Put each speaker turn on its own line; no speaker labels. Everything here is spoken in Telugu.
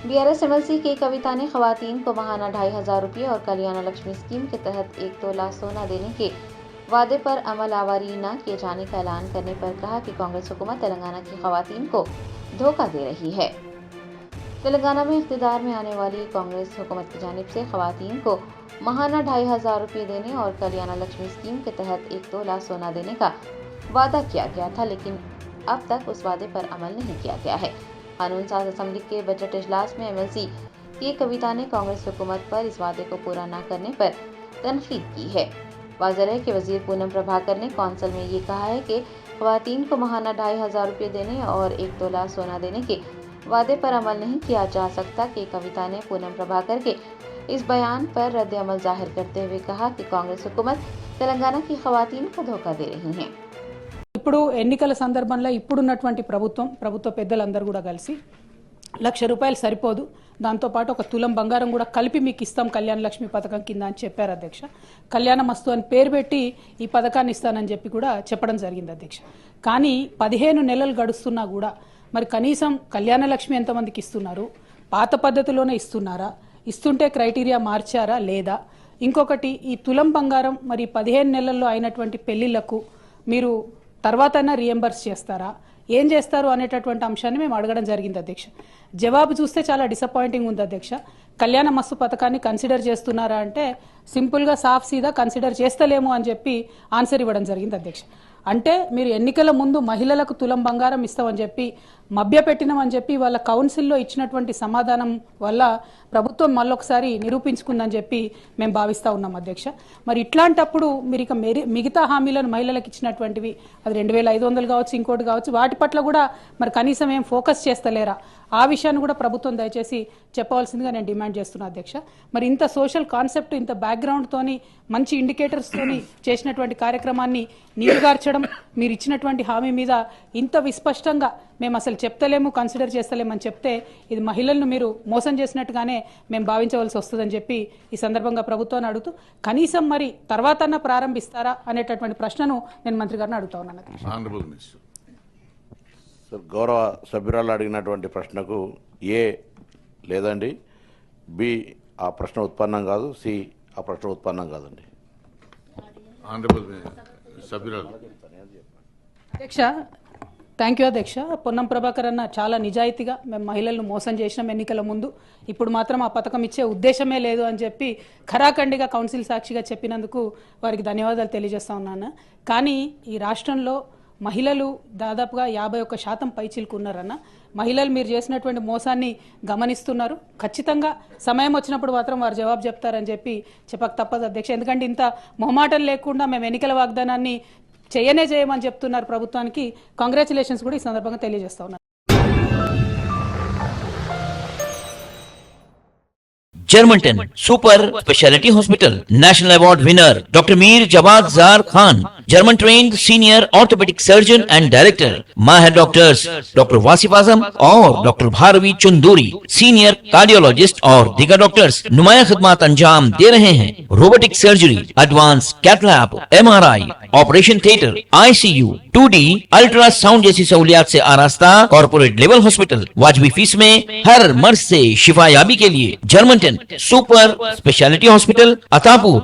बीआरएस एमएलसी के कविता ने खवातीन को महाना 2,500 रुपये और कल्याण लक्ष्मी स्कीम के तहत 1 तोला सोना देने के वादे पर अमल आवारी न किए जाने का ऐलान करने पर कहा कि कांग्रेस हुकूमत तेलंगाना की खवातीन को धोखा दे रही है। तेलंगाना में इख्तिदार में आने वाली कांग्रेस हुकूमत की जानिब से खवातीन को महाना 2,500 रुपये देने और कल्याण लक्ष्मी स्कीम के तहत 1 तोला सोना देने का वादा किया गया था, लेकिन अब तक उस वादे पर अमल नहीं किया गया है। कानून साज असेंबली के बजट इजलास में एमएलसी के कविता ने कांग्रेस हुकूमत पर इस वादे को पूरा न करने पर तनकीद की है। वाज़ेह है कि वजीर पूनम प्रभाकर ने कौंसिल में ये कहा है कि खवातीन को महाना 2,500 रुपये देने और 1 तोला सोना देने के वादे पर अमल नहीं किया जा सकता। कि कविता ने पूनम प्रभाकर के इस बयान पर रद्द अमल जाहिर करते हुए कहा कि कांग्रेस हुकूमत तेलंगाना की खवातीन को धोखा दे रही है।
ఇప్పుడు ఎన్నికల సందర్భంలో ఇప్పుడున్నటువంటి ప్రభుత్వ పెద్దలందరూ కూడా కలిసి ₹1,00,000 సరిపోదు, దాంతో పాటు 1 తులం బంగారం కూడా కలిపి మీకు ఇస్తాం కళ్యాణ లక్ష్మి పథకం కింద అని చెప్పారు అధ్యక్ష. కళ్యాణ మస్తు అని పేరు పెట్టి ఈ పథకాన్ని ఇస్తానని చెప్పి కూడా చెప్పడం జరిగింది అధ్యక్ష. కానీ 15 నెలలు గడుస్తున్నా కూడా మరి కనీసం కళ్యాణ లక్ష్మి ఎంతమందికి ఇస్తున్నారు, పాత పద్ధతిలోనే ఇస్తున్నారా, ఇస్తుంటే క్రైటీరియా మార్చారా లేదా, ఇంకొకటి ఈ తులం బంగారం మరి 15 నెలల్లో అయినటువంటి పెళ్లిళ్లకు మీరు తర్వాత రీఎంబర్స్ చేస్తారా, ఏం చేస్తారు అనేటటువంటి అంశాన్ని మేము అడగడం జరిగింది అధ్యక్ష. జవాబు చూస్తే చాలా డిసప్పాయింటింగ్ ఉంది అధ్యక్ష. కళ్యాణ మస్తు పథకాన్ని కన్సిడర్ చేస్తున్నారా అంటే సింపుల్గా సాఫ్ సీదా కన్సిడర్ చేస్తలేము అని చెప్పి ఆన్సర్ ఇవ్వడం జరిగింది అధ్యక్ష. అంటే మీరు ఎన్నికల ముందు మహిళలకు తులం బంగారం ఇస్తామని చెప్పి మభ్యపెట్టినామని చెప్పి వాళ్ళ కౌన్సిల్లో ఇచ్చినటువంటి సమాధానం వల్ల ప్రభుత్వం మళ్ళొకసారి నిరూపించుకుందని చెప్పి మేము భావిస్తూ ఉన్నాం అధ్యక్ష. మరి ఇట్లాంటప్పుడు మీరు ఇక మిగతా హామీలను మహిళలకు ఇచ్చినటువంటివి అది 2,500 కావచ్చు, ఇంకోటి కావచ్చు, వాటి పట్ల కూడా మరి కనీసం ఏం ఫోకస్ చేస్తలేరా, ఆ విషయాన్ని కూడా ప్రభుత్వం దయచేసి చెప్పవలసిందిగా నేను డిమాండ్ చేస్తున్నా అధ్యక్ష. మరి ఇంత సోషల్ కాన్సెప్ట్, ఇంత బ్యాక్గ్రౌండ్ తోని మంచి ఇండికేటర్స్ తోని చేసినటువంటి కార్యక్రమాన్ని నీరుగార్చడం, మీరు ఇచ్చినటువంటి హామీ మీద ఇంత విస్పష్టంగా మేము అసలు చెప్తలేము, కన్సిడర్ చేస్తలేమని చెప్తే ఇది మహిళలను మీరు మోసం చేసినట్టుగానే మేము భావించవలసి వస్తుందని చెప్పి ఈ సందర్భంగా ప్రభుత్వాన్ని అడుగుతూ కనీసం మరి తర్వాత ప్రారంభిస్తారా అనేటటువంటి ప్రశ్నను నేను మంత్రి గారిని అడుగుతా ఉన్నాను.
గౌరవ సభ్యురాలు అడిగినటువంటి ప్రశ్నకు ఏ లేదండి, బి ఆ ప్రశ్న ఉత్పన్నం కాదు, సి ఆ ప్రశ్న ఉత్పన్నం కాదండి.
అధ్యక్ష, థ్యాంక్ యూ అధ్యక్ష. పొన్నం ప్రభాకర్ అన్న చాలా నిజాయితీగా మేము మహిళలను మోసం చేసినాం ఎన్నికల ముందు, ఇప్పుడు మాత్రం ఆ పథకం ఇచ్చే ఉద్దేశమే లేదు అని చెప్పి ఖరాఖండిగా కౌన్సిల్ సాక్షిగా చెప్పినందుకు వారికి ధన్యవాదాలు తెలియజేస్తా ఉన్నాను. కానీ ఈ రాష్ట్రంలో మహిళలు దాదాపుగా 51% పైచిలుకున్నారన్న. మహిళలు మీరు చేసినటువంటి మోసాన్ని గమనిస్తున్నారు. ఖచ్చితంగా సమయం వచ్చినప్పుడు మాత్రం వారు జవాబు చెప్తారని చెప్పి చెప్పక తప్పదు అధ్యక్ష. ఎందుకంటే ఇంత మొహమాటం లేకుండా మేము ఎన్నికల వాగ్దానాన్ని చేయమని చెప్తున్నారు ప్రభుత్వానికి. కంగ్రాచులేషన్స్ కూడా ఈ సందర్భంగా తెలియజేస్తా ఉన్నారు.
Germantown Super Speciality Hospital National Award winner Dr. Mir Jawad Zar Khan, German trained senior orthopedic surgeon and director. Mahir doctors Dr. Wasif Azam और Dr. Bharvi Chunduri, senior cardiologist और दीगर डॉक्टर्स नुमाया खिदमत अंजाम दे रहे हैं. Robotic surgery, advance cath lab, MRI, operation theatre, ICU, 2D ultrasound जैसी सहूलियात से आरास्ता कॉर्पोरेट लेवल हॉस्पिटल. वाजबी फीस में हर मर्ज से शिफायाबी के लिए Germanten super speciality hospital, Attapur.